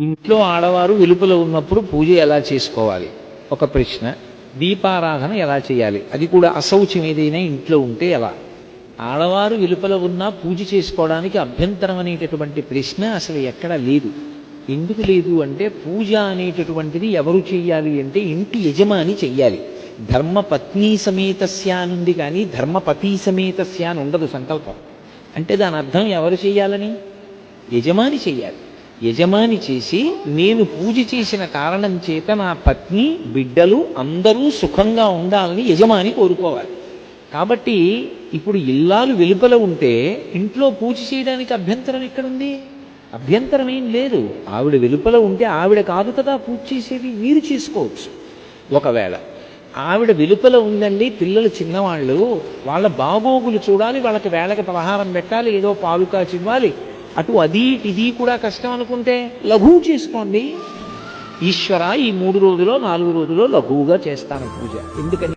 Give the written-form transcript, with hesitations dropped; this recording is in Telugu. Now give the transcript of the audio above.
ఇంట్లో ఆడవారు వెలుపల ఉన్నప్పుడు పూజ ఎలా చేసుకోవాలి ఒక ప్రశ్న. దీపారాధన ఎలా చేయాలి, అది కూడా అశౌచం ఏదైనా ఇంట్లో ఉంటే ఎలా. ఆడవారు వెలుపల ఉన్నా పూజ చేసుకోవడానికి అభ్యంతరం అనేటటువంటి ప్రశ్న అసలు ఎక్కడ లేదు. ఎందుకు లేదు అంటే పూజ అనేటటువంటిది ఎవరు చెయ్యాలి అంటే ఇంటి యజమాని చెయ్యాలి. ధర్మపత్ని సమేతస్య అనుంది కానీ ధర్మపతి సమేతస్య అని ఉండదు సంకల్పం. అంటే దాని అర్థం ఎవరు చెయ్యాలని? యజమాని చెయ్యాలి. యజమాని చేసి నేను పూజ చేసిన కారణం చేత నా పత్ని బిడ్డలు అందరూ సుఖంగా ఉండాలని యజమాని కోరుకోవాలి. కాబట్టి ఇప్పుడు ఇల్లాలు వెలుపల ఉంటే ఇంట్లో పూజ చేయడానికి అభ్యంతరం ఎక్కడుంది? అభ్యంతరం ఏం లేదు. ఆవిడ వెలుపల ఉంటే ఆవిడ కాదు కదా పూజ చేసేది, మీరు చేసుకోవచ్చు. ఒకవేళ ఆవిడ వెలుపల ఉందండి, పిల్లలు చిన్నవాళ్ళు, వాళ్ళ బాగోగులు చూడాలి, వాళ్ళకి వేళకి పలహారం పెట్టాలి, ఏదో పాలు కాచి ఇవ్వాలి, అటు అది ఇది కూడా కష్టం అనుకుంటే లఘువు చేసుకోండి. ఈశ్వర ఈ 3 రోజులో 4 రోజులో లఘువుగా చేస్తాను పూజ. ఎందుకని?